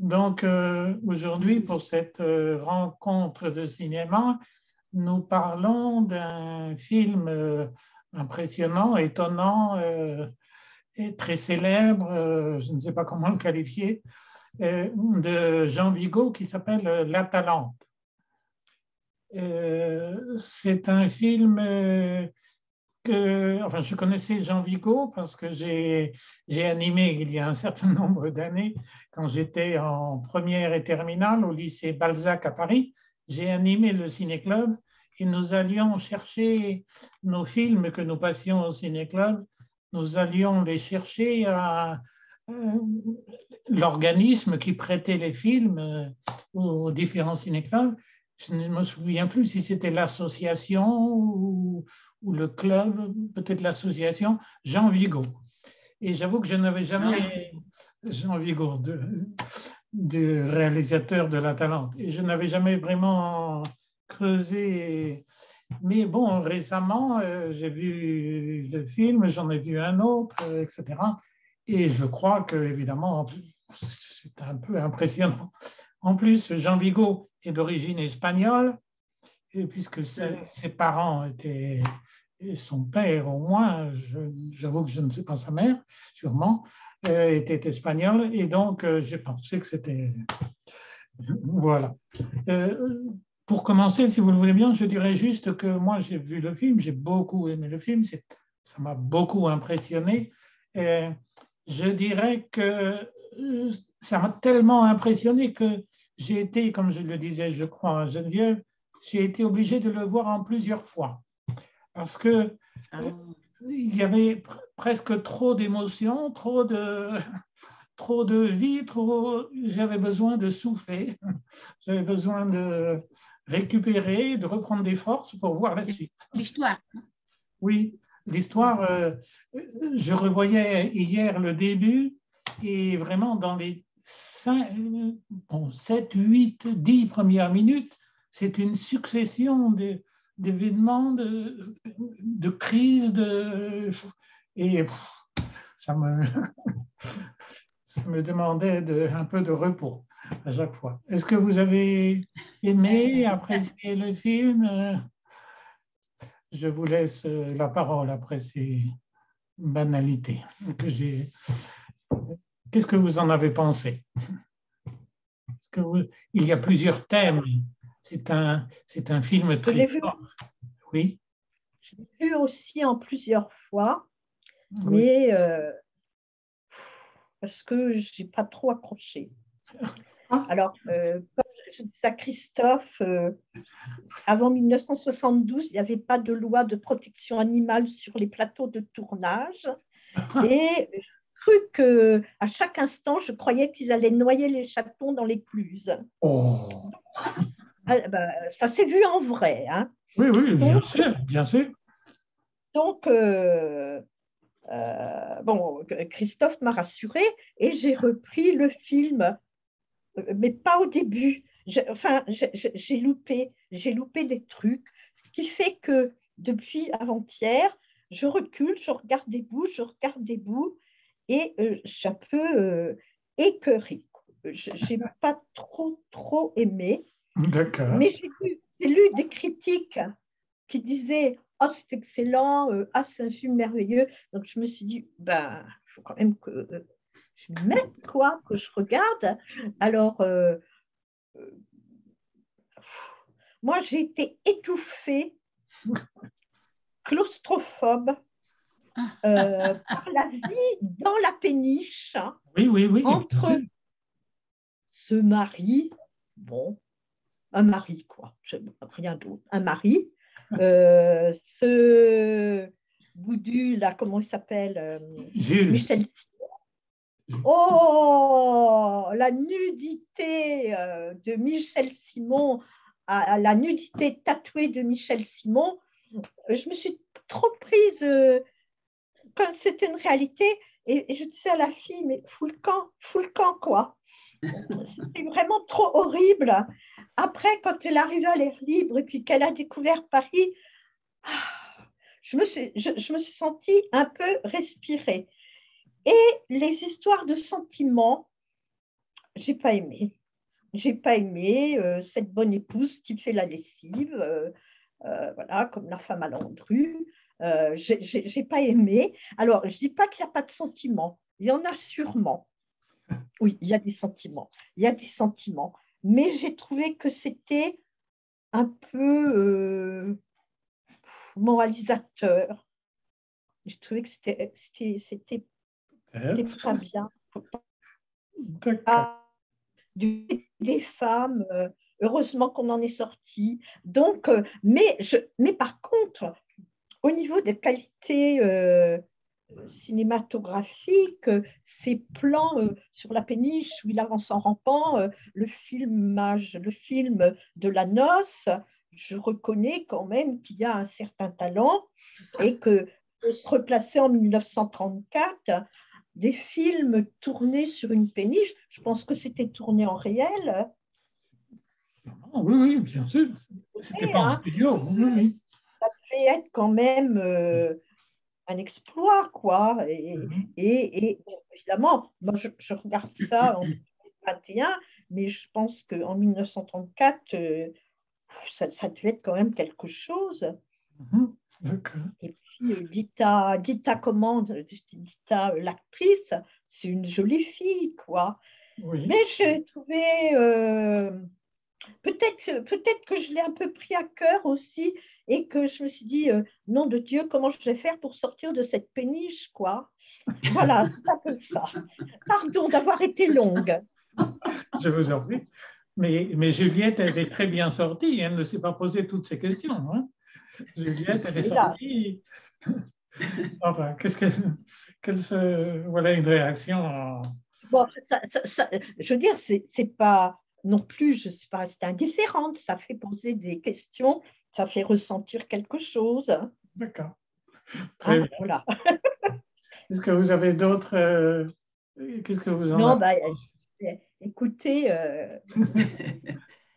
Donc, aujourd'hui, pour cette rencontre de cinéma, nous parlons d'un film impressionnant, étonnant et très célèbre, je ne sais pas comment le qualifier, de Jean Vigo qui s'appelle L'Atalante. C'est un film enfin, je connaissais Jean Vigo parce que j'ai animé il y a un certain nombre d'années, quand j'étais en première et terminale au lycée Balzac à Paris. J'ai animé le ciné-club et nous allions chercher nos films que nous passions au ciné-club. Nous allions les chercher à l'organisme qui prêtait les films aux différents ciné-clubs. Je ne me souviens plus si c'était l'association ou le club, peut-être l'association Jean Vigo. Et j'avoue que je n'avais jamais, Jean Vigo, de réalisateur de La Talente, et je n'avais jamais vraiment creusé. Mais bon, récemment, j'ai vu le film, j'en ai vu un autre, etc. Et je crois que, évidemment, c'est un peu impressionnant. En plus, Jean Vigo est d'origine espagnole, et puisque ses parents étaient, et son père au moins, j'avoue que je ne sais pas sa mère, sûrement, était espagnol, et donc j'ai pensé que c'était... Voilà. Pour commencer, si vous le voulez bien, je dirais juste que moi, j'ai vu le film, j'ai beaucoup aimé le film, ça m'a beaucoup impressionné. Et je dirais que ça m'a tellement impressionné que j'ai été, comme je le disais, je crois, à Geneviève, j'ai été obligé de le voir en plusieurs fois parce que il y avait presque trop d'émotions, trop de vie, j'avais besoin de souffler, j'avais besoin de récupérer, de reprendre des forces pour voir la suite. L'histoire. Oui, l'histoire, je revoyais hier le début et vraiment dans les 7, 8, 10 premières minutes, c'est une succession d'événements, de crises, et ça me demandait un peu de repos à chaque fois. Est-ce que vous avez aimé, apprécié le film? Je vous laisse la parole après ces banalités que j'ai. Qu'est-ce que vous en avez pensé? Il y a plusieurs thèmes. C'est un film très fort. Oui. Je l'ai vu aussi en plusieurs fois, Oui. mais parce que je n'ai pas trop accroché. Alors, comme je disais à Christophe, avant 1972, il n'y avait pas de loi de protection animale sur les plateaux de tournage. Et je cru qu'à chaque instant, je croyais qu'ils allaient noyer les chatons dans l'écluse. Oh. Ça s'est vu en vrai. Hein. Oui, oui, bien sûr, bien sûr. Donc, bon, Christophe m'a rassurée et j'ai repris le film, mais pas au début. J'ai loupé des trucs, ce qui fait que depuis avant-hier, je recule, je regarde des bouts, et je suis un peu écœurée. Je n'ai pas trop aimé. D'accord. Mais j'ai lu des critiques qui disaient « Oh, c'est excellent, c'est un film merveilleux ». Donc, je me suis dit « Ben, il faut quand même que je mette, quoi, que je regarde ». Alors, moi, j'ai été étouffée, claustrophobe, par la vie dans la péniche. Oui. Entre ce mari, bon, un mari, quoi, rien d'autre, un mari, ce boudu, là, comment il s'appelle, Michel Simon. Oh, la nudité de Michel Simon, la nudité tatouée de Michel Simon, je me suis trop prise comme c'était une réalité, et je disais à la fille, mais fous le camp, quoi. C'était vraiment trop horrible. Après, quand elle arrivait à l'air libre et puis qu'elle a découvert Paris, je me suis sentie un peu respirer. Et les histoires de sentiments, j'ai pas aimé. J'ai pas aimé cette bonne épouse qui fait la lessive, voilà, comme la femme à Landru. J'ai pas aimé. Alors, je dis pas qu'il n'y a pas de sentiments. Il y en a sûrement. Oui, il y a des sentiments. Il y a des sentiments. Mais j'ai trouvé que c'était un peu moralisateur. Je trouvais que c'était pas bien. D'accord. Des femmes, heureusement qu'on en est sorti. Donc, mais par contre, au niveau des qualités cinématographiques, ces plans sur la péniche où il avance en rampant, le film de la noce, je reconnais quand même qu'il y a un certain talent et que de se replacer en 1934, des films tournés sur une péniche, je pense que c'était tourné en réel. Oui, oui, bien sûr. C'était pas en Hein, studio. Oui, oui. ça devait être quand même un exploit, quoi. Et évidemment, moi, je regarde ça en 2021, mais je pense qu'en 1934, ça devait être quand même quelque chose. D'accord. Et puis, Dita, l'actrice, c'est une jolie fille, quoi. Oui. Mais j'ai trouvé, peut-être que je l'ai un peu pris à cœur aussi et que je me suis dit, nom de Dieu, comment je vais faire pour sortir de cette péniche, quoi. Voilà, c'est un peu ça. Pardon d'avoir été longue. Je vous en prie. Mais Juliette, elle est très bien sortie. Elle ne s'est pas posé toutes ces questions. Hein. Juliette, elle est Hélas. sortie. Enfin, voilà une réaction. Bon, je veux dire, c'est pas non plus, je sais pas rester indifférente. Ça fait poser des questions, ça fait ressentir quelque chose. D'accord. Très Hein, bien. voilà. Est-ce que vous avez d'autres. Qu'est-ce que vous en Non, avez bah, pensé? écoutez,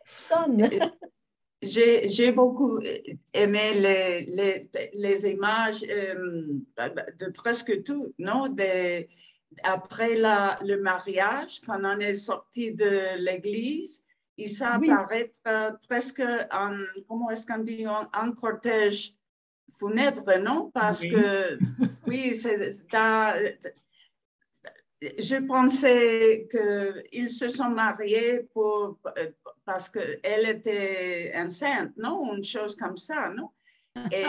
sonne. J'ai beaucoup aimé les images de presque tout, non? Après le mariage, quand on est sorti de l'église, il Oui, s'apparaît presque en, comment est-ce qu'on dit, en cortège funèbre, non? Parce Oui, que, oui, je pensais qu'ils se sont mariés parce qu'elle était enceinte, non? Une chose comme ça, non? Et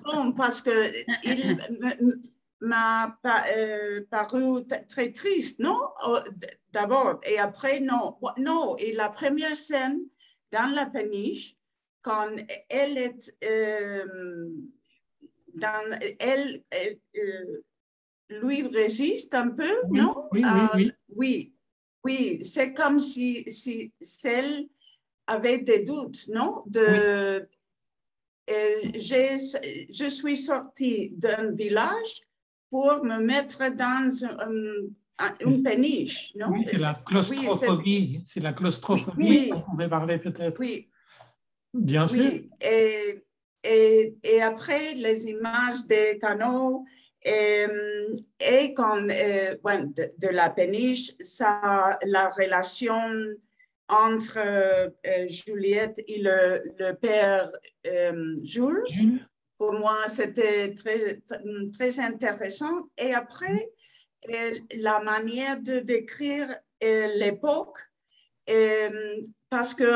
bon, parce qu'il m'a paru très triste, non? D'abord, et après, non. Non, et la première scène dans la péniche, quand elle est lui résiste un peu, oui, non? oui, oui, oui. Oui, oui, c'est comme si celle avait des doutes, non? Oui, Je suis sortie d'un village pour me mettre dans une péniche, non? oui, c'est la Oui, claustrophobie. C'est la oui, claustrophobie dont on oui, pouvait parler peut-être. oui, Bien sûr. oui. Et après, les images des canaux et quand, bueno, de la péniche, la relation entre Juliette et le père Jules, Jules? pour moi, c'était très intéressant. Et après, la manière de décrire l'époque, parce que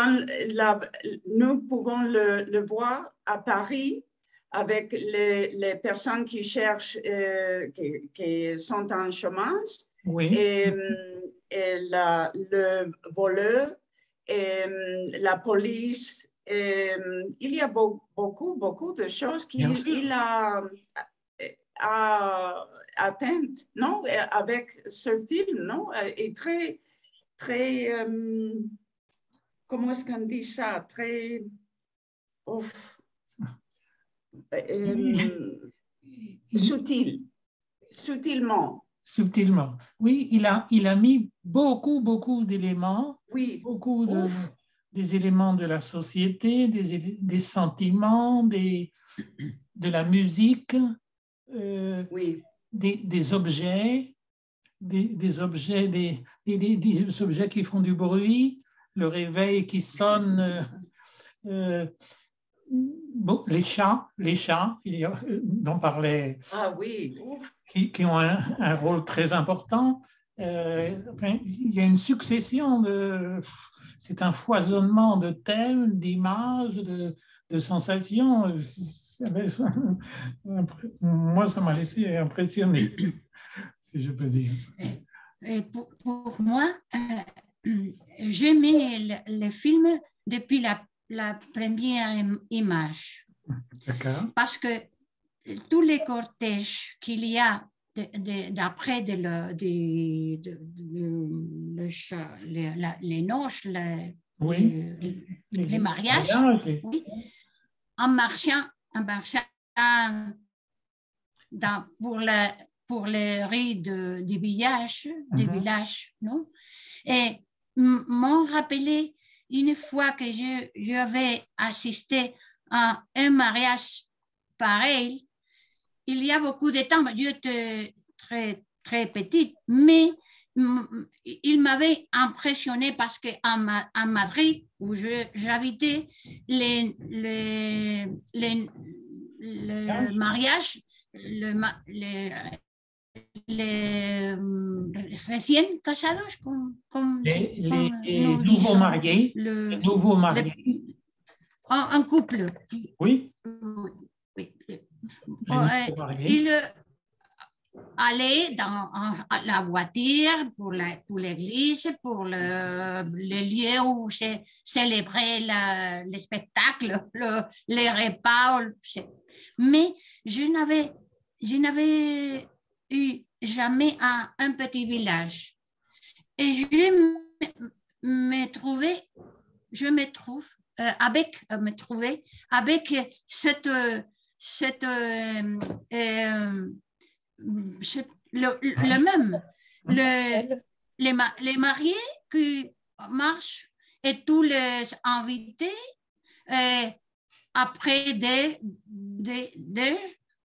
nous pouvons le voir à Paris avec les personnes qui cherchent, qui sont en chômage, Oui, et, le voleur, et la police. Il y a beaucoup de choses bien sûr. qu'il a atteintes, non, avec ce film, non, et très, comment est-ce qu'on dit ça? Très, Il- subtil, subtilement. subtilement. Oui, il a mis beaucoup d'éléments, Oui, beaucoup ouf, des éléments de la société, des sentiments, de la musique, euh, oui, des objets. des objets, des objets qui font du bruit, le réveil qui sonne. Bon, les chats, dont parlait, Ah oui, qui ont un rôle très important. Enfin, il y a une succession c'est un foisonnement de thèmes, d'images, de sensations. Moi, ça m'a laissé impressionné, si je peux dire. Et pour moi, j'aimais le film depuis la première image. Parce que tous les cortèges qu'il y a d'après les noces, les mariages, oui, en marchant pour les rues du village, non? Et m'ont rappelé une fois que j'avais assisté à un mariage pareil. Il y a beaucoup de temps, j'étais très, très petite, mais il m'avait impressionné parce qu'à Madrid, où j'habitais, les mariages, les recién casados, les nouveaux mariés, un couple. Oui. Oui. Il allait dans la voiture pour l'église, pour le lieu où célébrer le spectacle, les repas. Mais je n'avais eu jamais un petit village. Et je me trouve avec le même, les mariés qui marchent et tous les invités après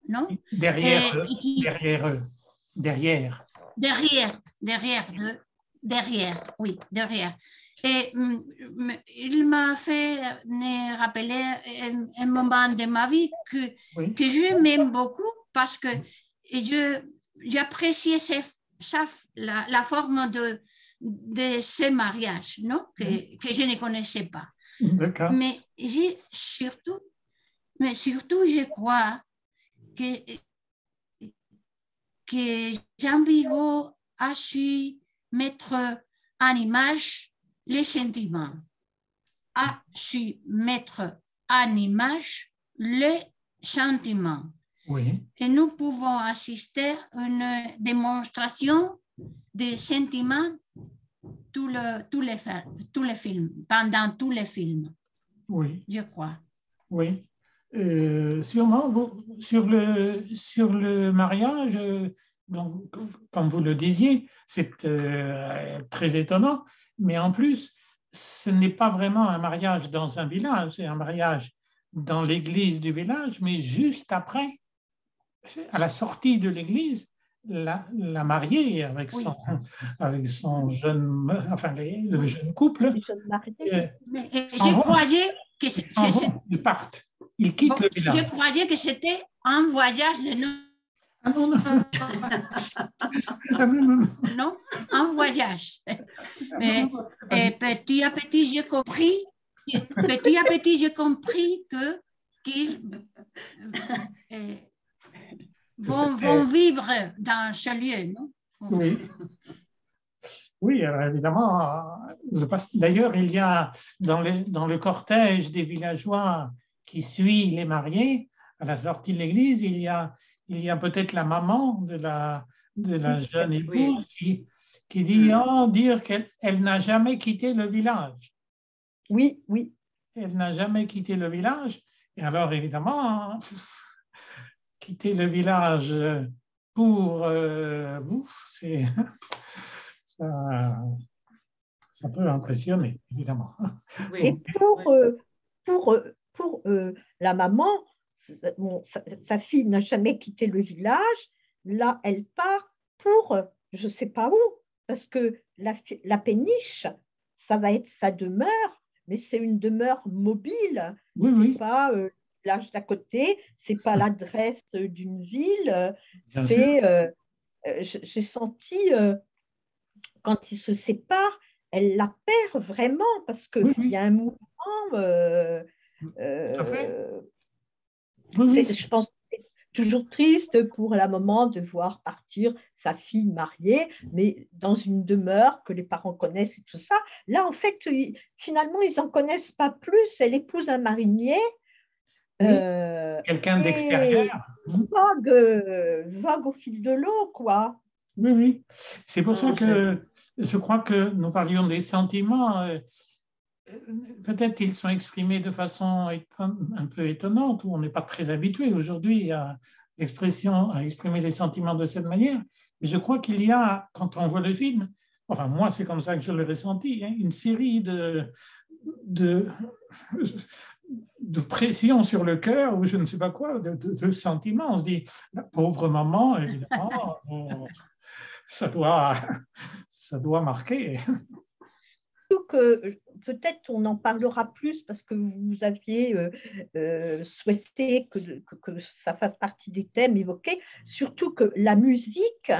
non? Derrière oui, derrière. Et il m'a fait me rappeler un moment de ma vie que je m'aime beaucoup parce que j'appréciais la forme de ce mariage, non? Que je ne connaissais pas. Mais surtout, je crois que Jean Vigo a su mettre en image les sentiments, a su mettre en image les sentiments. Oui. Et nous pouvons assister à une démonstration des sentiments tous les films, pendant tous les films. Oui. Je crois. Oui. Sûrement, sur le mariage, donc, comme vous le disiez, c'est très étonnant, mais en plus, ce n'est pas vraiment un mariage dans un village, c'est un mariage dans l'église du village, mais juste après, à la sortie de l'église, la mariée avec son jeune, le jeune couple, je croyais que ils partent, ils quittent le village. Je croyais que c'était un voyage de nous. Ah non, non. Non, un voyage. Et petit à petit, j'ai compris qu'ils vont vivre dans ce lieu, non? Oui. Oui, évidemment. D'ailleurs, il y a dans le cortège des villageois qui suit les mariés à la sortie de l'église, il y a peut-être la maman de la jeune épouse qui dit dire qu'elle n'a jamais quitté le village. Oui, oui. Elle n'a jamais quitté le village. Et alors, évidemment, quitter le village pour ça peut impressionner, évidemment. Oui. Et pour la maman, sa fille n'a jamais quitté le village. Là, elle part pour je ne sais pas où, parce que la péniche, ça va être sa demeure, mais c'est une demeure mobile. Oui, C'est oui. pas le village d'à côté, c'est pas l'adresse d'une ville. Bien C'est, sûr. j'ai senti, quand ils se séparent, elle la perd vraiment, parce Oui, qu'il y oui, a un mouvement. tout à fait. euh, Oui, oui, je pense que c'est toujours triste pour la maman de voir partir sa fille mariée, mais dans une demeure que les parents connaissent et tout ça. Là, en fait, finalement, ils n'en connaissent pas plus. Elle épouse un marinier oui. Quelqu'un et d'extérieur. vogue au fil de l'eau, quoi. Oui, oui. C'est pour ça Non, c'est- que je crois que nous parlions des sentiments. Peut-être qu'ils sont exprimés de façon un peu étonnante, où on n'est pas très habitué aujourd'hui à exprimer les sentiments de cette manière. Mais je crois qu'il y a, quand on voit le film, enfin moi c'est comme ça que je l'ai ressenti, hein, une série de, de pression sur le cœur, ou je ne sais pas quoi, de sentiments. On se dit, la pauvre maman, évidemment, ça doit marquer. Que peut-être on en parlera plus parce que vous aviez souhaité que ça fasse partie des thèmes évoqués, surtout que la musique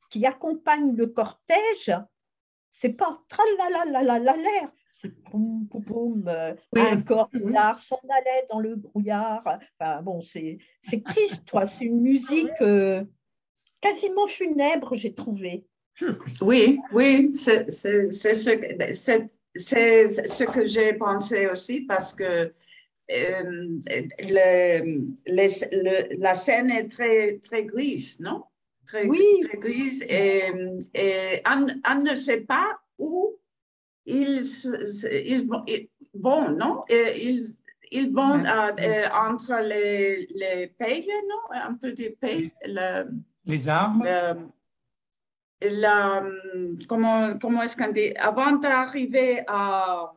qui accompagne le cortège, c'est pas tralalalalalalalaire, c'est poum poum poum, un Oui, cortard s'en allait dans le brouillard. Enfin, bon, c'est triste, quoi. C'est une musique quasiment funèbre, j'ai trouvé. oui, oui, c'est ce que j'ai pensé aussi parce que la scène est très, très grise, non? Très, Oui, très grise et on ne sait pas où ils vont, non? Ils vont entre les pays, non? Entre les pays, Les arbres. comment est-ce qu'on dit? Avant d'arriver à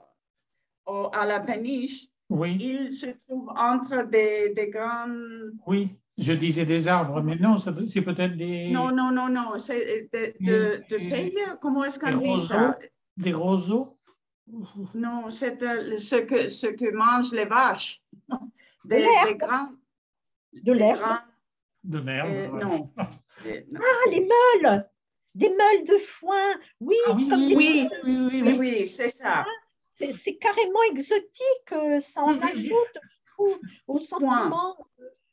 la péniche, Oui, il se trouve entre des grands... oui, je disais des arbres, mais non, c'est peut-être Non, non, non, non, c'est de pays, comment est-ce des qu'on dit ça? roseaux. Des roseaux. Non, c'est ce que mangent les vaches. de Des l'herbe, grands... de Des l'herbe. grands De l'herbe. non. Non. Ah, les meules, des meules de foin, oui, Ah oui, comme oui, des oui, Oui, oui, oui, oui, oui, oui, c'est ça. c'est carrément exotique, ça oui, en oui, oui. ajoute, je trouve, au Point. sentiment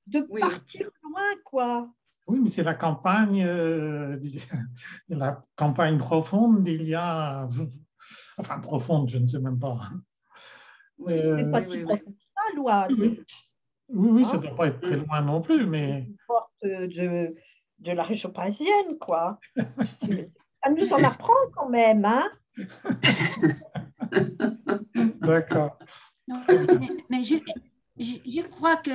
de Oui, partir loin, quoi. Oui, mais c'est la campagne, la campagne profonde d'il y a, enfin profonde, je ne sais même pas. oui, C'est Euh, pas oui, si oui, oui. profond que ça, oui, l'Oise, oui, oui, oui, ça ne hein, doit pas être très Mm. loin non plus, mais une porte de la région parisienne, quoi. Ça nous en apprend quand même, hein. d'accord. Non, mais je crois que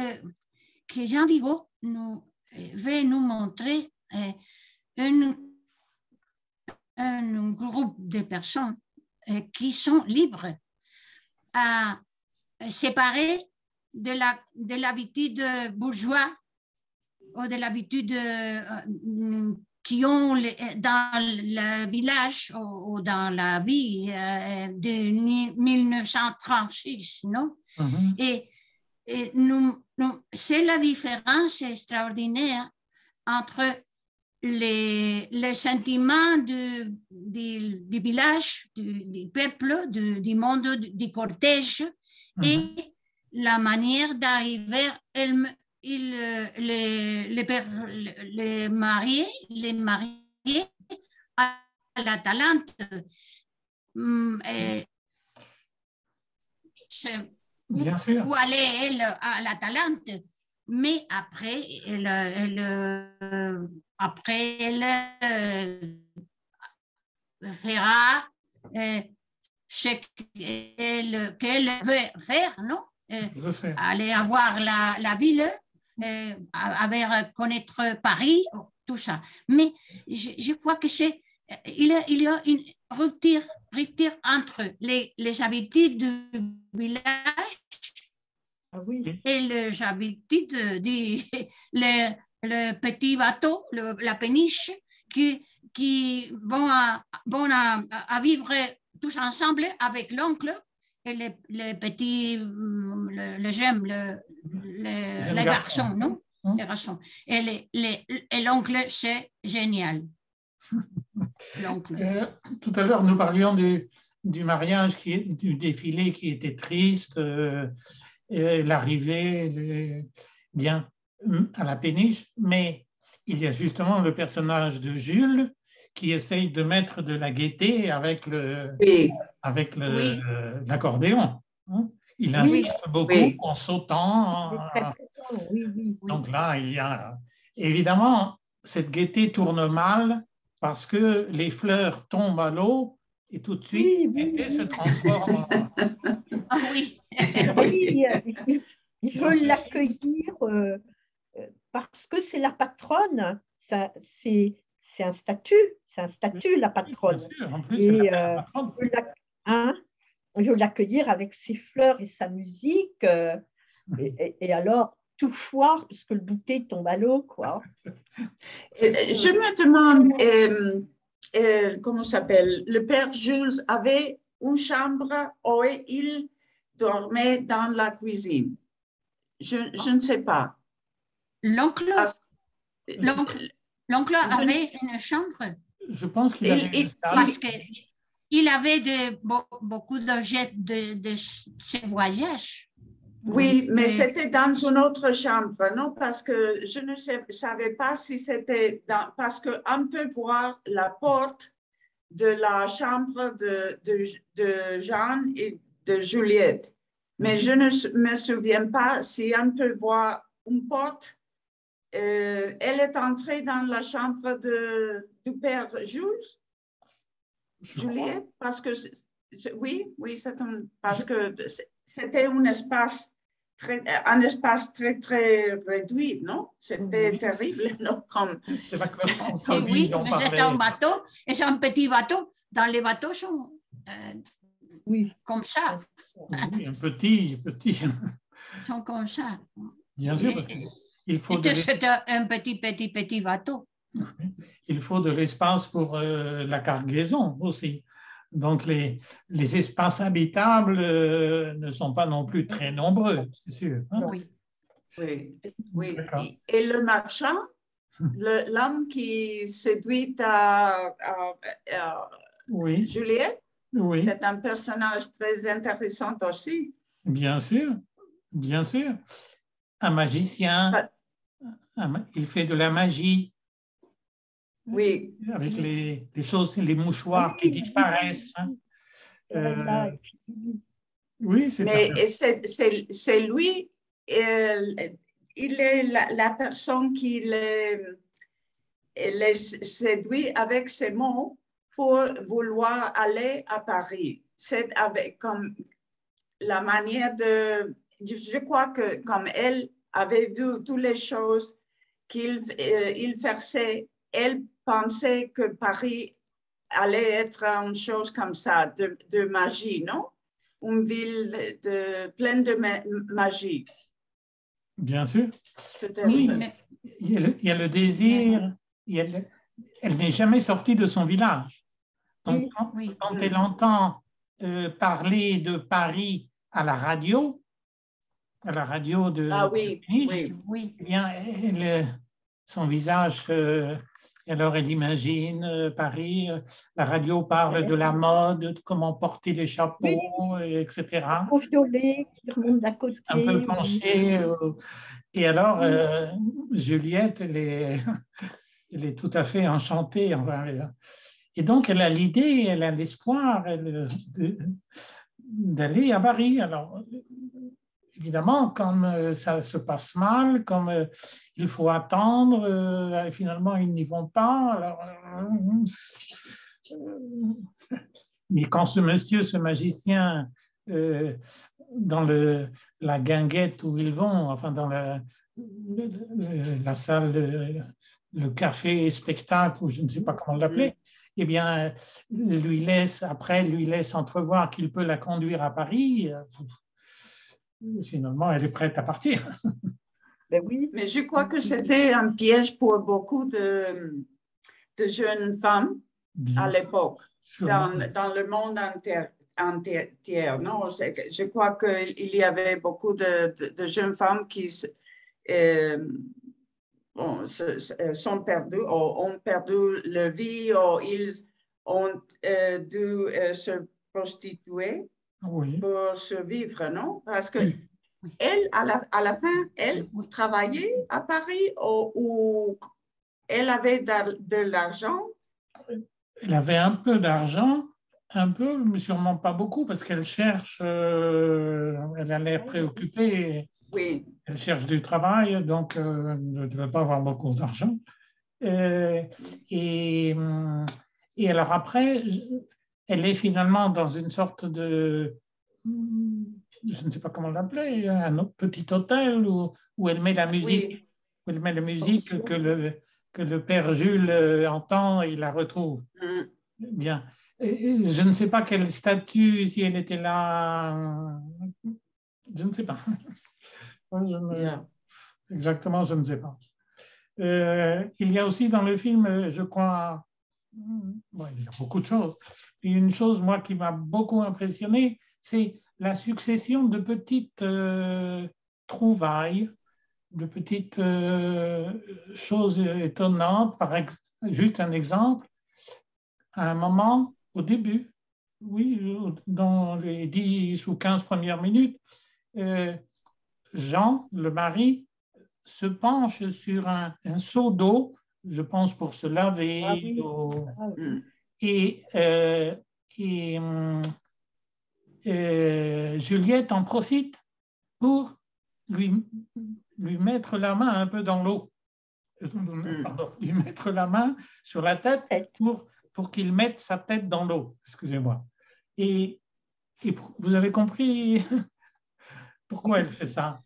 Jean Vigo veut nous montrer un, un groupe de personnes qui sont libres à séparer de l'habitude bourgeoise ou de l'habitude qui ont dans le village ou dans la vie de 1936, non? Mhm. Et c'est la différence extraordinaire entre les sentiments du village, du peuple, du monde, du cortège et Mhm. la manière d'arriver les mariés à la Talente. Bien sûr. Où allait elle à la Talente, mais après elle fera ce qu'elle veut faire, non? Je fais. Aller avoir la ville, connaître Paris, tout ça. Mais je crois que il y a une rupture entre les habitudes du village Ah oui. et les habitudes du le petit bateau, la péniche, qui qui vont à vivre tous ensemble avec l'oncle et les petits, les jeunes, les garçons, non? Les garçons. Et l'oncle, c'est génial. Tout à l'heure, nous parlions du mariage, du défilé qui était triste, l'arrivée bien à la péniche, mais il y a justement le personnage de Jules qui essaye de mettre de la gaieté avec l'accordéon. Il insiste beaucoup en sautant. Donc là, il y a évidemment cette gaieté tourne mal parce que les fleurs tombent à l'eau et tout de suite, gaieté se transforme en... Ah oui. Il veut l'accueillir parce que c'est la patronne. C'est un statut, la patronne. Bien sûr, en plus, c'est la patronne. Il veut l'accueillir avec ses fleurs et sa musique. Et alors, tout foire parce que le bouquet tombe à l'eau, quoi. Je me demande, comment s'appelle, le père Jules avait une chambre où il dormait dans la cuisine. Je ne sais pas. L'oncle avait une chambre. Je pense qu'il avait une salle. Parce qu'il avait beaucoup d'objets de ses voyages. Oui, mais c'était dans une autre chambre, non? Parce que je ne savais pas si c'était parce qu'on peut voir la porte de la chambre de Jeanne et de Juliette. Mais je ne me souviens pas si on peut voir une porte. Elle est entrée dans la chambre du père Jules, Juliette, parce que parce que c'était un espace très très réduit, non? C'était terrible, non? C'est vrai que oui, mais c'est un bateau et c'est un petit bateau. Dans les bateaux sont comme ça. Oui, un petit. Ils sont comme ça. Bien sûr. C'est un petit bateau. Il faut de l'espace pour la cargaison aussi. Donc, les espaces habitables ne sont pas non plus très nombreux, c'est sûr. Hein? Oui. Et le marchand, l'homme qui séduit à Juliette, c'est un personnage très intéressant aussi. Bien sûr. Un magicien, il fait de la magie. Oui. Avec les choses, les mouchoirs qui disparaissent. Oui, c'est lui, il est la personne qui les séduit avec ses mots pour vouloir aller à Paris. C'est avec comme la manière de... Je crois que comme elle avait vu toutes les choses qu'il faisait, elle pensait que Paris allait être une chose comme ça, de magie, non? Une ville pleine de magie. Bien sûr. Oui, il y a le désir. Elle n'est jamais sortie de son village. Donc, quand elle entend parler de Paris à la radio de Péniche, eh bien, son visage, alors elle imagine Paris, la radio parle de la mode, de comment porter les chapeaux, etc. Au violet qui remonte d'à côté. Un peu penché. Et alors, Juliette, elle est tout à fait enchantée. Et donc, elle a l'idée, elle a l'espoir d'aller à Paris. Alors, évidemment, comme ça se passe mal, comme il faut attendre, finalement, ils n'y vont pas. Alors, mais quand ce magicien, dans la guinguette où ils vont, enfin dans la salle, le café spectacle, ou je ne sais pas comment l'appeler, eh bien, lui laisse entrevoir qu'il peut la conduire à Paris. Finalement, elle est prête à partir. Mais je crois que c'était un piège pour beaucoup de jeunes femmes à l'époque dans le monde entier. Non? Je crois qu'il y avait beaucoup de jeunes femmes qui sont perdues, ou ont perdu leur vie, ou ils ont dû se prostituer pour survivre, non? Parce que elle, à la fin, elle travaillait à Paris ou elle avait de l'argent? Elle avait un peu d'argent, un peu, mais sûrement pas beaucoup, parce qu'elle cherche, elle a l'air préoccupée. Oui. Elle cherche du travail, donc elle ne devait pas avoir beaucoup d'argent. Et alors après, elle est finalement dans une sorte de, je ne sais pas comment l'appeler, un petit hôtel où elle met la musique, où elle met la musique que le père Jules entend et la retrouve. Bien. Je ne sais pas quel statut, si elle était là, je ne sais pas. Exactement, je ne sais pas. Il y a aussi dans le film, je crois, il y a beaucoup de choses. Et une chose, moi, qui m'a beaucoup impressionné, c'est la succession de petites trouvailles, de petites choses étonnantes. Juste un exemple, à un moment, au début, oui, dans les 10 ou 15 premières minutes, Jean, le mari, se penche sur un seau d'eau, je pense pour se laver. Et Juliette en profite pour lui mettre la main un peu dans l'eau. Pardon, lui mettre la main sur la tête pour qu'il mette sa tête dans l'eau. Excusez-moi. Et vous avez compris pourquoi elle fait ça?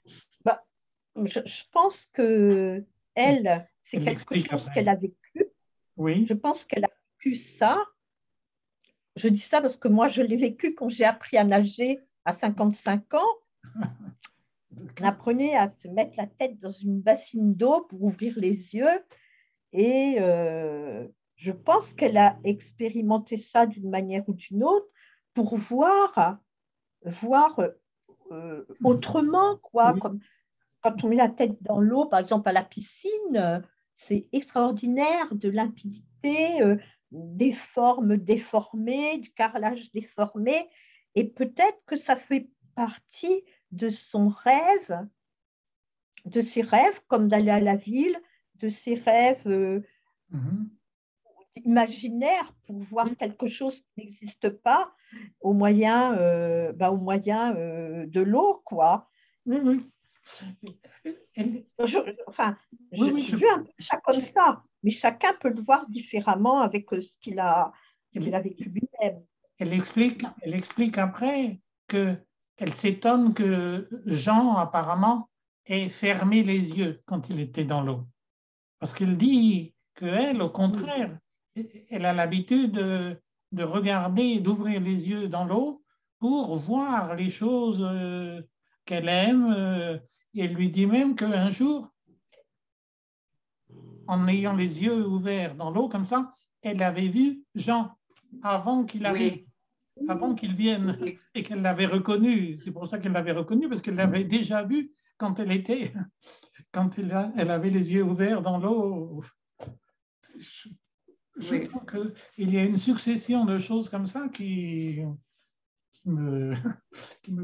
Je pense que c'est quelque chose qu'elle a vécu. Oui. Je pense qu'elle a vécu ça. Je dis ça parce que moi, je l'ai vécu quand j'ai appris à nager à 55 ans. On apprenait à se mettre la tête dans une bassine d'eau pour ouvrir les yeux. Et je pense qu'elle a expérimenté ça d'une manière ou d'une autre pour voir autrement, quoi. Oui. Comme quand on met la tête dans l'eau, par exemple à la piscine, c'est extraordinaire, de limpidité, des formes déformées, du carrelage déformé. Et peut-être que ça fait partie de son rêve, de ses rêves, comme d'aller à la ville, de ses rêves imaginaires pour voir quelque chose qui n'existe pas au moyen de l'eau, quoi. Oui. J'ai vu un peu ça comme ça, mais chacun peut le voir différemment avec ce qu'il a vécu lui-même. Elle explique après qu'elle s'étonne que Jean, apparemment, ait fermé les yeux quand il était dans l'eau. Parce qu'elle dit qu'elle, au contraire, elle a l'habitude de regarder, d'ouvrir les yeux dans l'eau pour voir les choses qu'elle aime. Et elle lui dit même qu'un jour, en ayant les yeux ouverts dans l'eau comme ça, elle avait vu Jean avant qu'il arrive, avant qu'il vienne, et qu'elle l'avait reconnu. C'est pour ça qu'elle l'avait reconnu, parce qu'elle l'avait déjà vu quand elle avait les yeux ouverts dans l'eau. Je trouve qu'il y a une succession de choses comme ça qui me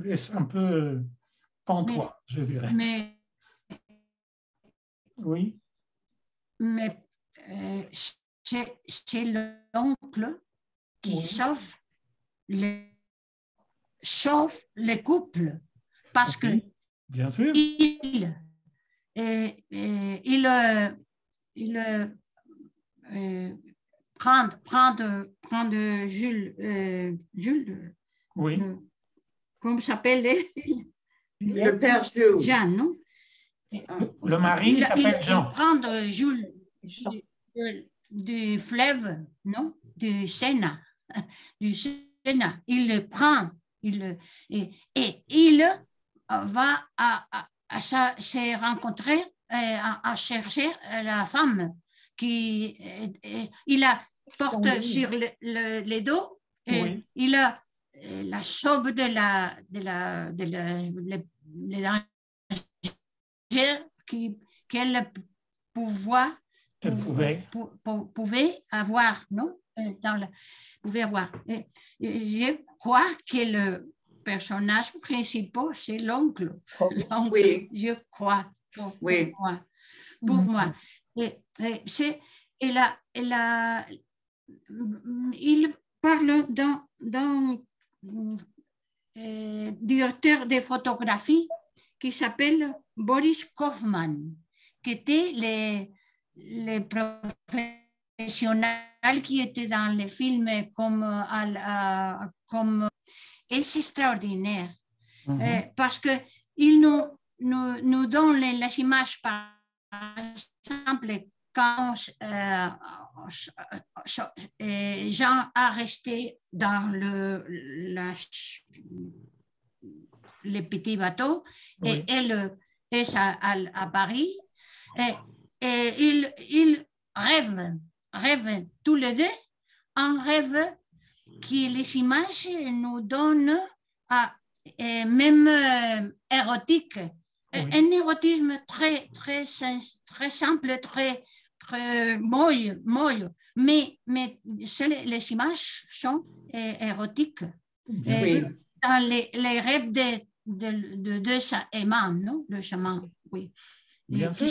laisse un peu pantois, je dirais. Oui. Mais c'est l'oncle qui sauve les couples parce que bien sûr. il prend de Jules, oui. Comment s'appelle le père Jules. Jean, non? Le mari s'appelle Jean. Il prend de Jules du fleuve, non? Du Sénat. Il le prend. Il va se rencontrer, à chercher la femme il a porte sur les dos, et Oui. il a la chambre de qu'elle pouvait avoir, non? Pouvait avoir. Et je crois que le personnage principal, c'est l'oncle. Oui. Je crois. Pour moi. Il parle d'un directeur de photographie qui s'appelle Boris Kaufman, qui était les professionnels qui étaient dans les films comme c'est extraordinaire parce que il nous donne les images, par exemple, quand Jean a resté dans le petit bateau, et elle est à Paris, et ils rêvent tous les deux, un rêve qui les images nous donnent même érotique. Un érotisme très simple, très molle, mais les images sont érotiques. Dans les rêves de deux amants, non? Le chaman, oui. Bien sûr.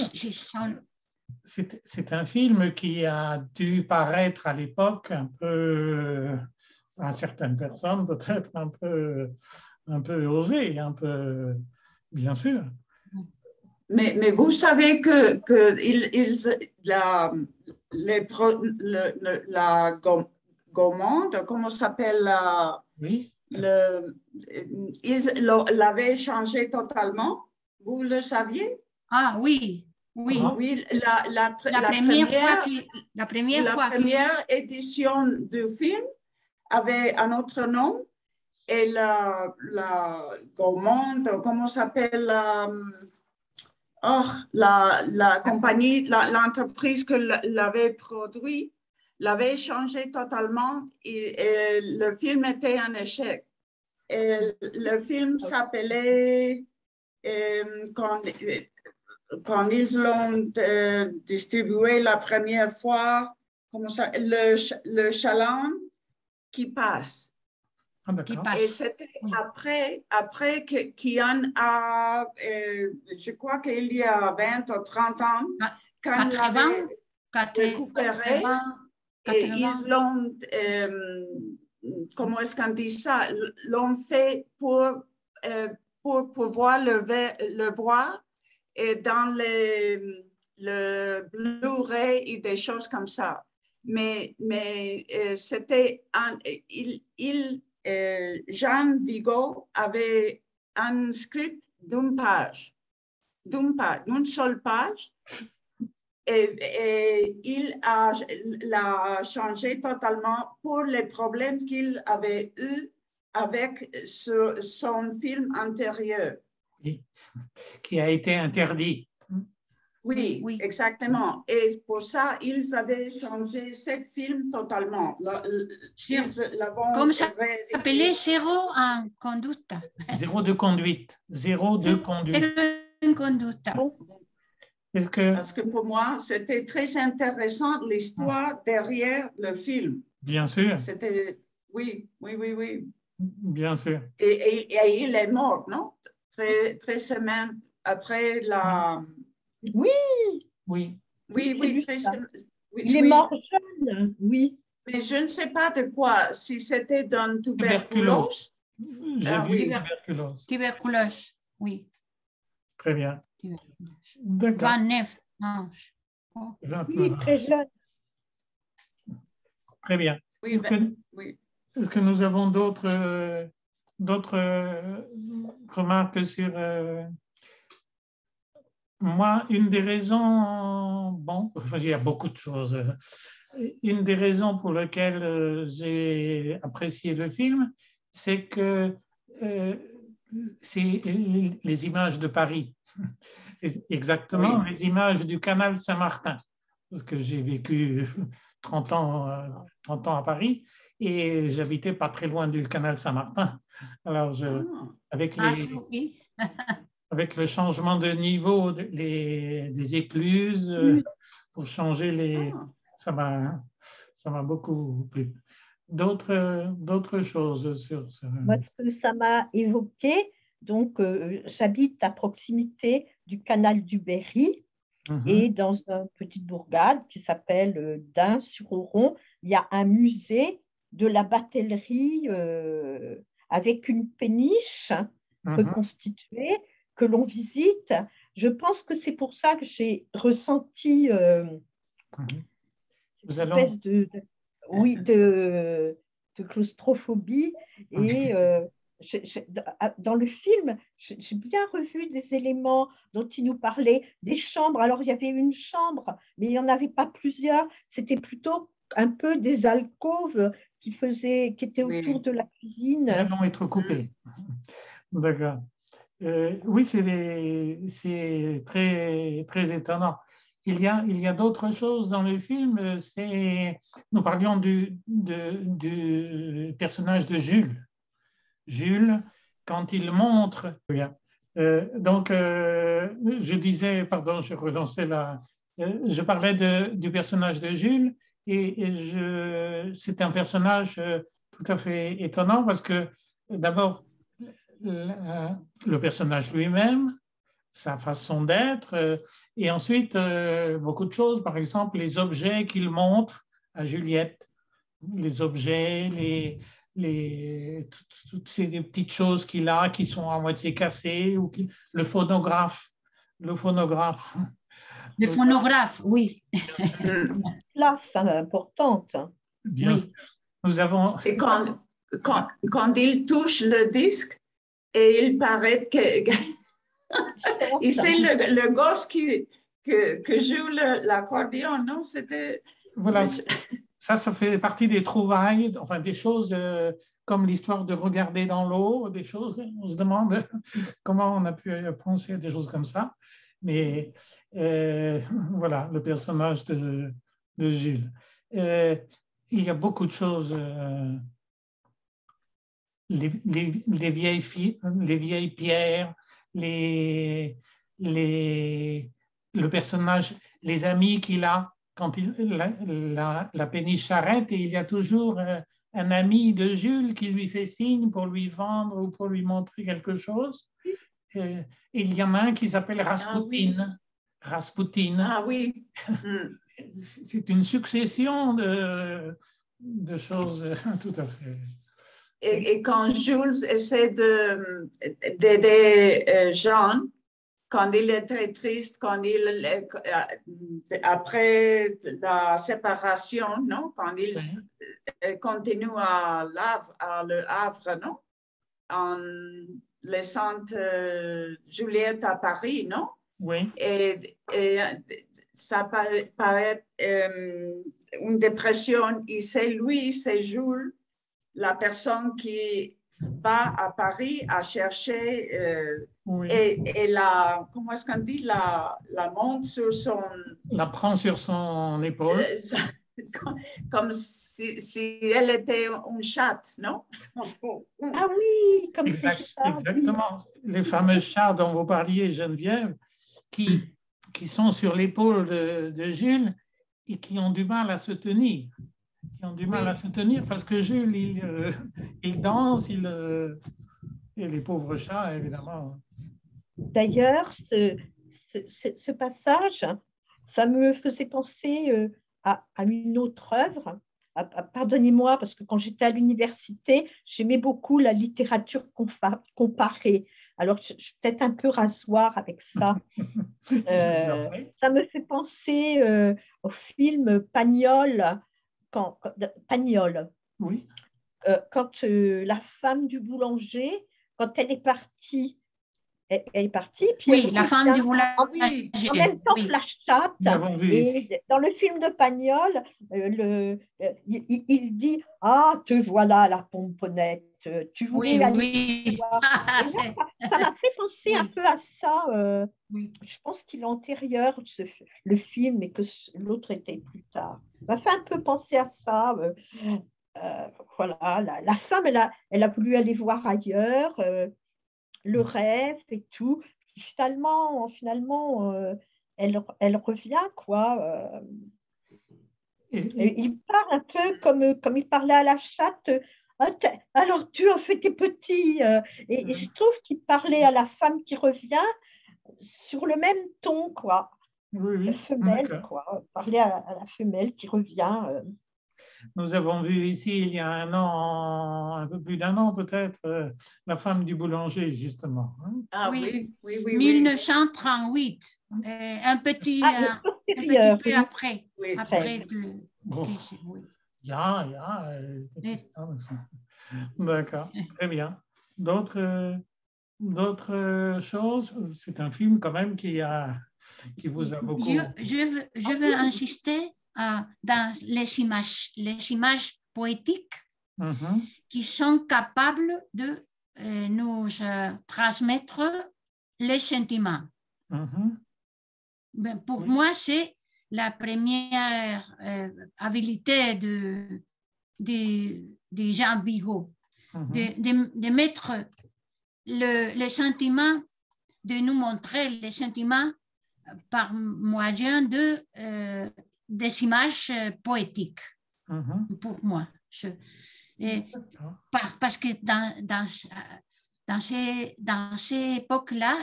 C'est un film qui a dû paraître à l'époque un peu, à certaines personnes, peut-être un peu osé, un peu, bien sûr. Mais vous savez que la gourmande, comment s'appelle la... Oui. Ils l'avaient changé totalement. Vous le saviez? Ah oui. Oui, la première édition du film avait un autre nom, et la gourmande, comment s'appelle la compagnie, l'entreprise que l'avait produit, l'avait changé totalement, et le film était un échec. Et le film s'appelait quand ils l'ont distribué la première fois, le chaland qui passe. Et c'était après que Kian a, je crois qu'il y a 20 ou 30 ans, quand il avait récupéré, et ils l'ont, comment est-ce qu'on dit ça, l'ont fait pour pouvoir le voir, et dans le Blu-ray et des choses comme ça. Mais c'était Jean Vigo avait un script d'une seule page, et il l'a changé totalement pour les problèmes qu'il avait eu avec son film antérieur. Oui. Qui a été interdit. Oui, exactement. Et pour ça, ils avaient changé ce film totalement. Comme ça s'appelait Zéro en conduite. Zéro de conduite. Zéro de conduite. Parce que pour moi, c'était très intéressant l'histoire derrière le film. Bien sûr. C'était, oui. Bien sûr. Et il est mort, non? 13 semaines après la... Oui. Oui, il est mort jeune, oui. Mais je ne sais pas de quoi, si c'était d'une tuberculose. J'ai vu tuberculose. Tuberculose, oui. Très bien. D'accord. 29 ans. Oui, très jeune. Très bien. Oui, est-ce que nous avons d'autres remarques sur... Moi, une des raisons, il y a beaucoup de choses. Une des raisons pour lesquelles j'ai apprécié le film, c'est que c'est les images de Paris. Exactement, les images du canal Saint-Martin. parce que j'ai vécu 30 ans à Paris et j'habitais pas très loin du canal Saint-Martin. Alors, avec le changement de niveau des écluses, pour changer ça m'a beaucoup plu. D'autres choses sur ça? Moi, ce que ça m'a évoqué, donc j'habite à proximité du canal du Berry et dans une petite bourgade qui s'appelle Dun-sur-Oron, il y a un musée de la batellerie avec une péniche reconstituée que l'on visite. Je pense que c'est pour ça que j'ai ressenti cette espèce de claustrophobie. Et dans le film, j'ai bien revu des éléments dont il nous parlait, des chambres. Alors, il y avait une chambre, mais il n'y en avait pas plusieurs. C'était plutôt un peu des alcôves qui étaient autour de la cuisine. Ils vont être coupés. D'accord. Oui, c'est très, très étonnant. Il y a d'autres choses dans le film. Nous parlions du personnage de Jules. Jules, quand il montre... donc, je disais, pardon, je relançais je parlais du personnage de Jules et c'est un personnage tout à fait étonnant parce que d'abord, le personnage lui-même, sa façon d'être, et ensuite beaucoup de choses, par exemple les objets qu'il montre à Juliette, les objets, toutes ces petites choses qu'il a qui sont à moitié cassées, ou le phonographe. Le phonographe, oui. Place importante. Bien. Oui. Nous avons... Et quand il touche le disque, et il paraît que et c'est le gosse que joue l'accordéon, non? C'était... Voilà, ça fait partie des trouvailles, enfin des choses comme l'histoire de regarder dans l'eau, des choses, on se demande comment on a pu penser à des choses comme ça. Mais voilà, le personnage de Jules. Il y a beaucoup de choses... les vieilles pierres, le personnage, les amis qu'il a, quand la péniche s'arrête et il y a toujours un ami de Jules qui lui fait signe pour lui vendre ou pour lui montrer quelque chose. Et il y en a un qui s'appelle Rasputin. Ah oui. Rasputin. Ah oui. C'est une succession de choses tout à fait... Et quand Jules essaie d'aider Jean, quand il est très triste, après la séparation, non? Quand il continue à Le Havre, non? En laissant Juliette à Paris, non? Oui. Et ça paraît une dépression. Et c'est lui, c'est Jules, la personne qui va à Paris à chercher et comment est-ce qu'on dit, la monte sur son... La prend sur son épaule. Comme si elle était une chatte, non? Ah oui, comme ces chats. Exactement. Les fameux chats dont vous parliez, Geneviève, qui sont sur l'épaule de Jules et qui ont du mal à se tenir. À se tenir parce que Jules, il danse, et les pauvres chats, évidemment. D'ailleurs, ce passage, ça me faisait penser à une autre œuvre. Pardonnez-moi, parce que quand j'étais à l'université, j'aimais beaucoup la littérature comparée. Alors, je suis peut-être un peu rasoir avec ça. Ça me fait penser au film Pagnol. Pagnol. Oui. Quand la femme du boulanger, quand elle est partie, puis oui, la femme du boulanger. En même temps que la chatte. Et dans le film de Pagnol, il dit « Ah, te voilà la pomponnette ». Tu voulais aller voir. Et là, ça m'a fait penser un peu à ça. Je pense qu'il est antérieur, le film, et que l'autre était plus tard. Ça m'a fait un peu penser à ça. Voilà, la femme, elle a voulu aller voir ailleurs, le rêve et tout. Finalement, elle revient, quoi. Il parle un peu comme il parlait à la chatte. Ah, alors, tu as fait tes petits. Et je trouve qu'il parlait à la femme qui revient sur le même ton, quoi. Oui, femelle, quoi. Parler à la femelle qui revient. Nous avons vu ici, il y a un peu plus d'1 an peut-être, La femme du boulanger, justement. Ah oui, oui, oui. 1938, un petit peu après. Oui. Après que... Oui. D'accord, très bien. D'autres choses? C'est un film quand même qui vous a beaucoup... Je veux insister dans les images poétiques qui sont capables de nous transmettre les sentiments. Ben, pour moi, c'est la première habilité de Jean Vigo, de mettre les sentiments, de nous montrer les sentiments par moyen des images poétiques, pour moi. Parce que dans ces époques-là,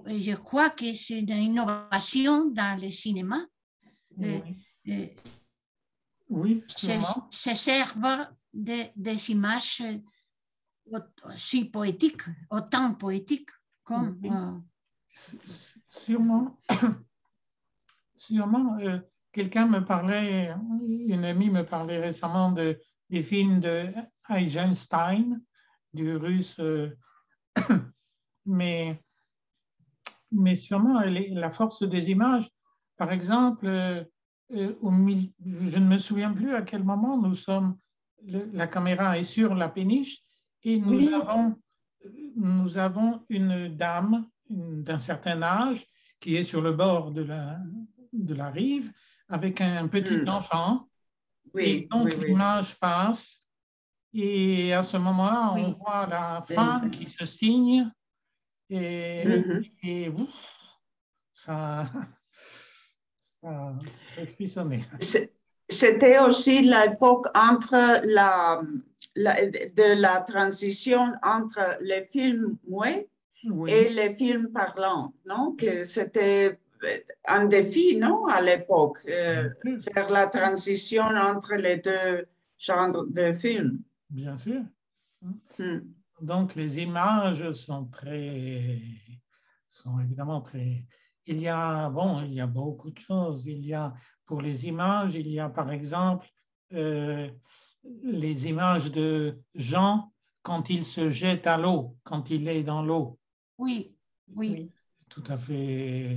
je crois que c'est une innovation dans le cinéma. Se servent des images aussi poétiques, autant poétiques comme... Sûrement, quelqu'un me parlait, une amie me parlait récemment des films de Eisenstein, du russe, mais sûrement la force des images. Par exemple, je ne me souviens plus à quel moment la caméra est sur la péniche et nous avons une dame d'un certain âge qui est sur le bord de la rive avec un petit enfant. Et donc l'image passe et à ce moment-là, on voit la femme qui se signe et ouf, ça fait frissonner. C'était aussi l'époque entre de la transition entre les films muets et les films parlants, non? Que c'était un défi, non, à l'époque, faire la transition entre les deux genres de films. Bien sûr. Donc, les images sont évidemment très... Il y a beaucoup de choses. Pour les images, il y a par exemple les images de Jean quand il se jette à l'eau, quand il est dans l'eau. Oui. Tout à fait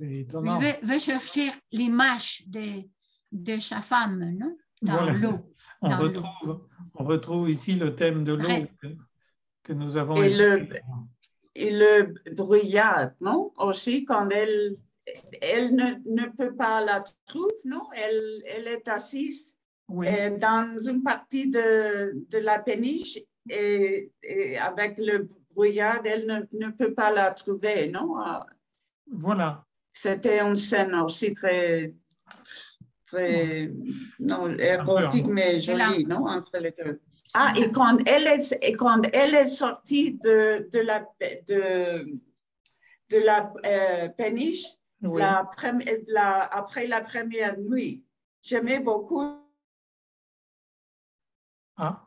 étonnant. Je vais chercher l'image de sa femme, non? Dans l'eau. On retrouve ici le thème de l'eau que nous avons. Et le brouillard, non? Aussi, quand elle ne peut pas la trouver, non? Elle est assise dans une partie de la péniche et avec le brouillard, elle ne peut pas la trouver, non? Voilà. C'était une scène aussi très érotique, mais jolie, non? Entre les deux. Ah, et quand elle est sortie de la péniche, après la première nuit, j'aimais beaucoup. Ah,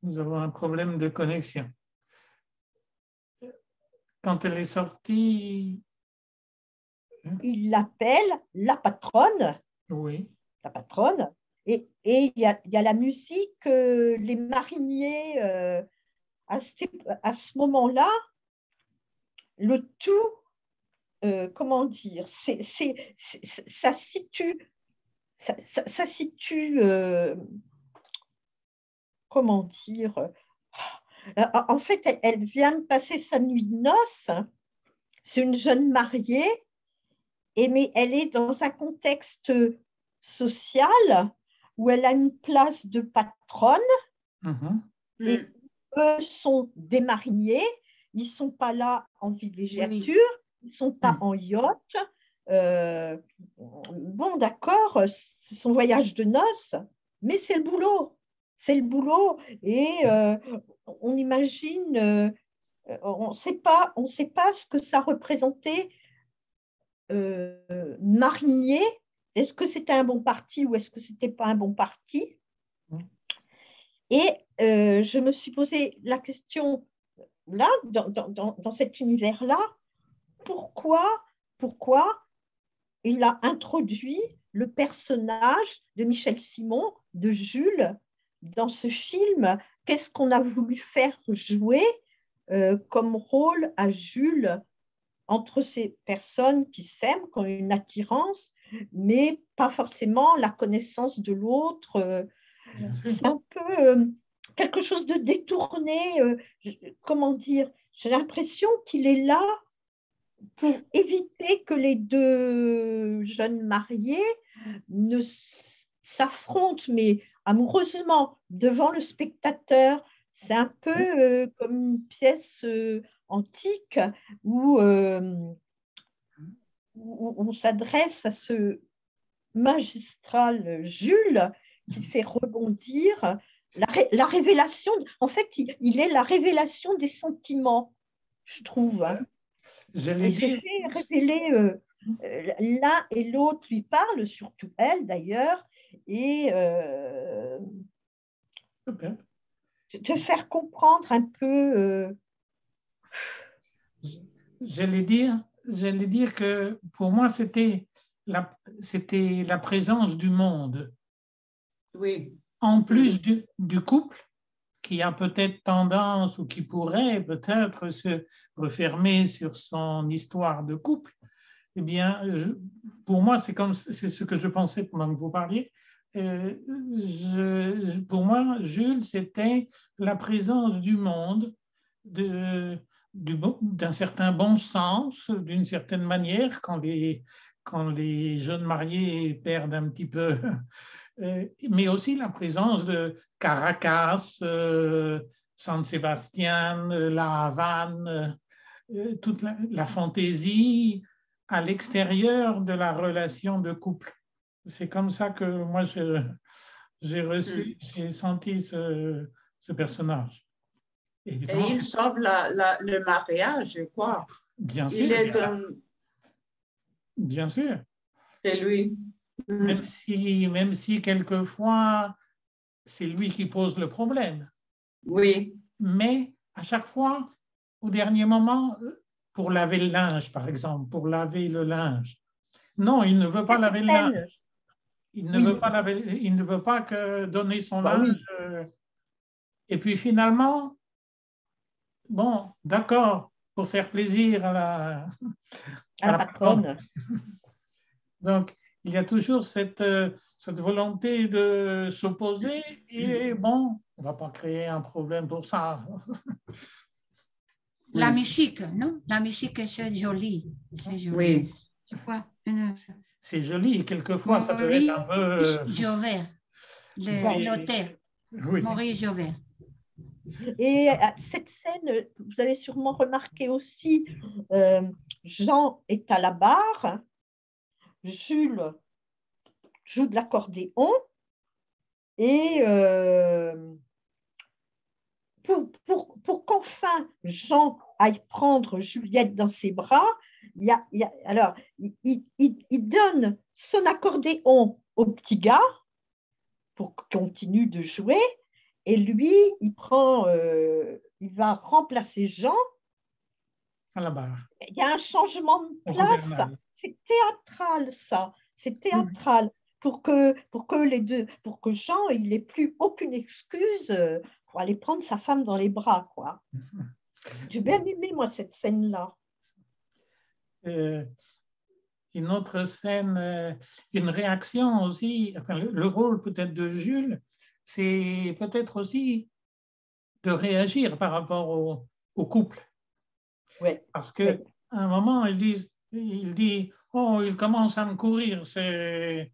nous avons un problème de connexion. Quand elle est sortie... Il l'appelle la patronne. Oui. La patronne. Et il y a la musique, les mariniers, à ce moment-là, le tout, comment dire, ça situe ça situe, comment dire, en fait, elle vient de passer sa nuit de noces. C'est une jeune mariée, mais elle est dans un contexte social où elle a une place de patronne. Et eux sont des mariniers. Ils ne sont pas là en villégiature, ils ne sont pas en yacht. Bon, d'accord, c'est son voyage de noces, mais c'est le boulot. C'est le boulot. Et on imagine, on ne sait pas ce que ça représentait marinier. Est-ce que c'était un bon parti ou est-ce que ce n'était pas un bon parti? Et je me suis posé la question, là, dans cet univers-là, pourquoi il a introduit le personnage de Michel Simon, de Jules, dans ce film? Qu'est-ce qu'on a voulu faire jouer comme rôle à Jules entre ces personnes qui s'aiment, qui ont une attirance, mais pas forcément la connaissance de l'autre? C'est un peu quelque chose de détourné. Comment dire? J'ai l'impression qu'il est là pour éviter que les deux jeunes mariés ne s'affrontent, mais amoureusement, devant le spectateur. C'est un peu comme une pièce antique où on s'adresse à ce magistral Jules qui fait rebondir la révélation. En fait, il est la révélation des sentiments, je trouve. Il se fait révéler, l'un et l'autre lui parlent, surtout elle d'ailleurs, et te faire comprendre un peu. J'allais dire que pour moi, c'était la présence du monde. Oui. En plus du couple, qui a peut-être tendance ou qui pourrait peut-être se refermer sur son histoire de couple, eh bien, pour moi, c'est ce que je pensais pendant que vous parliez. Pour moi, Jules, c'était la présence du monde, d'un certain bon sens, d'une certaine manière, quand les jeunes mariés perdent un petit peu, mais aussi la présence de Caracas, San Sébastien, La Havane, toute la fantaisie à l'extérieur de la relation de couple. C'est comme ça que moi j'ai senti ce personnage. Évidemment, et il sauve le mariage, je crois. Bien sûr. Bien sûr. C'est lui. Même si quelquefois, c'est lui qui pose le problème. Oui. Mais à chaque fois, au dernier moment, pour laver le linge, par exemple, pour laver le linge. Non, il ne veut pas laver le linge. Il ne veut pas que donner son linge. Et puis finalement, bon, d'accord, pour faire plaisir à la patronne. Donc, il y a toujours cette volonté de s'opposer et bon, on ne va pas créer un problème pour ça. La musique, non? La musique, c'est joli. C'est joli. Oui. Je crois. C'est joli, quelquefois ça peut être un peu... Jauvert, l'auteur. Oui. Maurice Jauvert. Et cette scène, vous avez sûrement remarqué aussi, Jean est à la barre, Jules joue de l'accordéon et pour qu'enfin Jean aille prendre Juliette dans ses bras, alors il donne son accordéon au petit gars pour qu'il continue de jouer. Et lui, il va remplacer Jean. À la barre. Il y a un changement de place. C'est théâtral, ça. C'est théâtral. Pour que Jean, il n'ait plus aucune excuse pour aller prendre sa femme dans les bras, quoi. J'ai bien aimé, moi, cette scène-là. une autre scène, une réaction aussi. Enfin, le rôle peut-être de Jules, c'est peut-être aussi de réagir par rapport au couple. Oui. Parce qu'à un moment, il dit, oh, il commence à me courir, c'est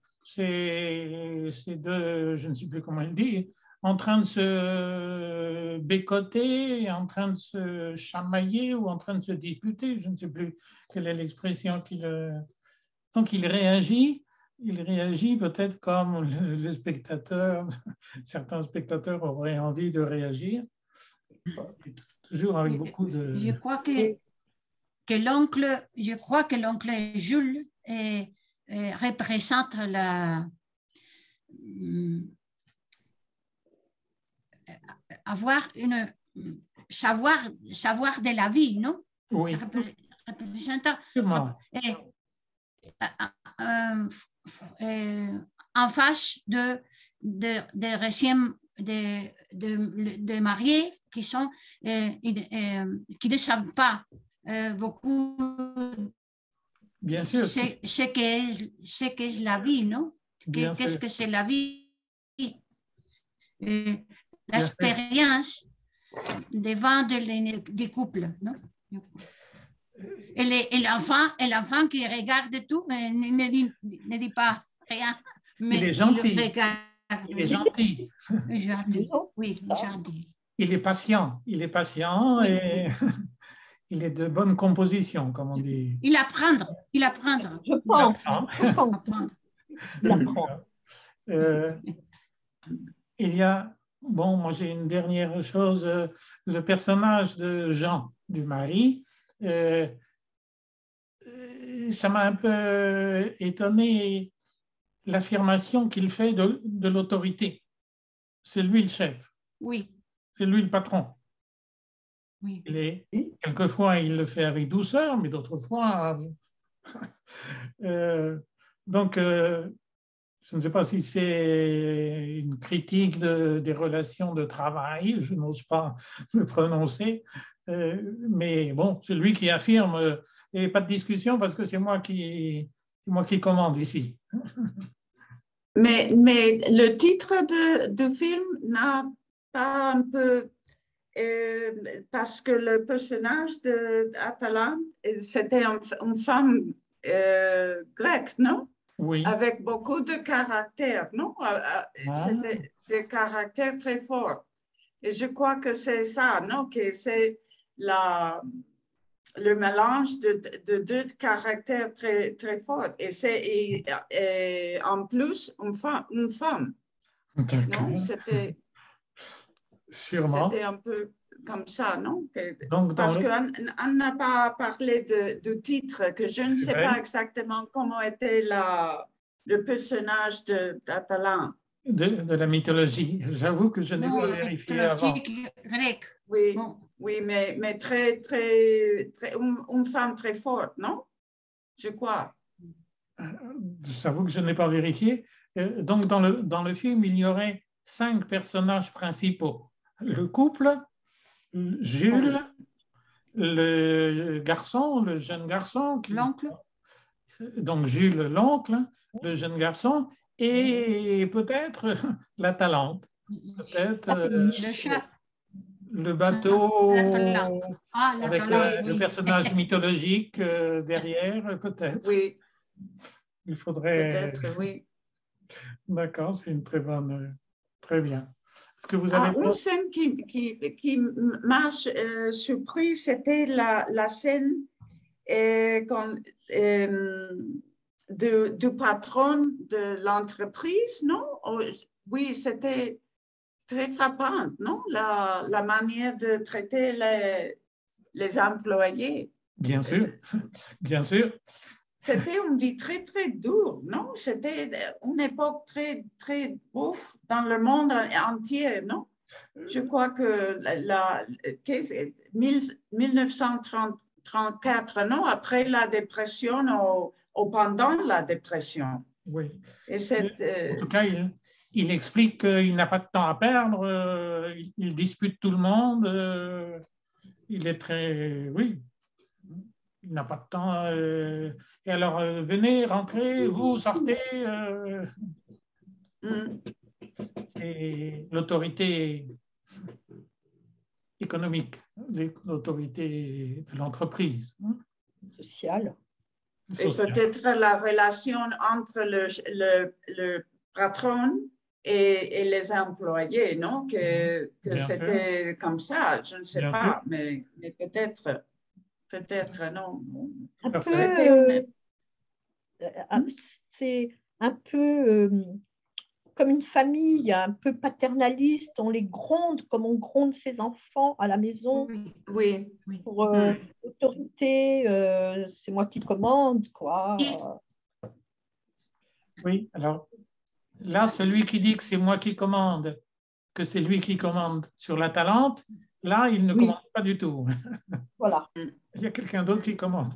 deux, je ne sais plus comment il dit, en train de se bécoter, en train de se chamailler ou en train de se disputer, je ne sais plus quelle est l'expression qu'il... Donc il réagit peut-être comme le spectateur, certains spectateurs auraient envie de réagir, toujours avec beaucoup de... Je crois que l'oncle Jules représente savoir de la vie, non? Oui. Représentant en face de régimes de mariés qui ne savent pas beaucoup. Bien sûr. Ce qu'est la vie, non? Qu'est-ce que c'est la vie? L'expérience devant des couples, non? Et l'enfant qui regarde tout ne dit pas rien, mais il est gentil. Il regarde. Il est gentil. Gentil. Oui, gentil. Il est patient. Oui. Et il est de bonne composition, comme on dit. Il apprend. Je pense. Il apprend. Il y a, bon, moi j'ai une dernière chose, le personnage de Jean, du mari, ça m'a un peu étonné l'affirmation qu'il fait de l'autorité. C'est lui le chef. Oui. C'est lui le patron. Oui. Quelquefois, il le fait avec douceur, mais d'autres fois... donc, je ne sais pas si c'est une critique des relations de travail, je n'ose pas le prononcer, mais bon, c'est lui qui affirme, et pas de discussion parce que c'est moi qui commande ici. Mais le titre du film n'a pas un peu... parce que le personnage d'Atalante, c'était une femme grecque, non? Oui. Avec beaucoup de caractère, non? C'était des caractères très forts. Et je crois que c'est ça, non? Que c'est le mélange de deux caractères très, très forts. Et c'est en plus une femme. Non? C'était un peu comme ça, non? Parce qu'Anne n'a pas parlé du titre, que je ne sais pas exactement comment était le personnage d'Atalante. De la mythologie. J'avoue que je n'ai pas vérifié avant. Grecque. Oui, bon. Oui, mais très, très, une femme très forte, non? Je crois. J'avoue que je n'ai pas vérifié. Donc, dans le film, il y aurait 5 personnages principaux. Le couple, Jules, le garçon, le jeune garçon. L'oncle. Donc, Jules, l'oncle, le jeune garçon, et peut-être l'Atalante. Peut-être le chat. Le bateau avec le oui. personnage mythologique derrière, peut-être. Oui. Il faudrait... Peut-être, oui. D'accord, c'est une très bonne... Très bien. Est-ce que vous avez... une scène qui m'a surpris, c'était la scène du patron de l'entreprise, non? Oui, c'était très frappant, non? La manière de traiter les employés. Bien sûr, bien sûr. C'était une vie très, très dure, non? C'était une époque très, très bouffe dans le monde entier, non? Je crois que 1934, non? Après la dépression ou pendant la dépression. Oui. Et en tout cas, il explique qu'il n'a pas de temps à perdre, il dispute tout le monde, il est très... Oui. Il n'a pas de temps. Et alors, venez, rentrez, vous sortez. C'est l'autorité économique, l'autorité de l'entreprise. Sociale. Et peut-être la relation entre le patron et les employés, non? Que c'était comme ça, je ne sais Bien pas, sûr. mais peut-être non. Un peu, c'est un peu comme une famille, un peu paternaliste, on les gronde comme on gronde ses enfants à la maison. Oui. Pour autorité, c'est moi qui commande, quoi. Oui, alors là, celui qui dit que c'est moi qui commande, que c'est lui qui commande sur l'Atalante, là, il ne commande pas du tout. Voilà. Il y a quelqu'un d'autre qui commande.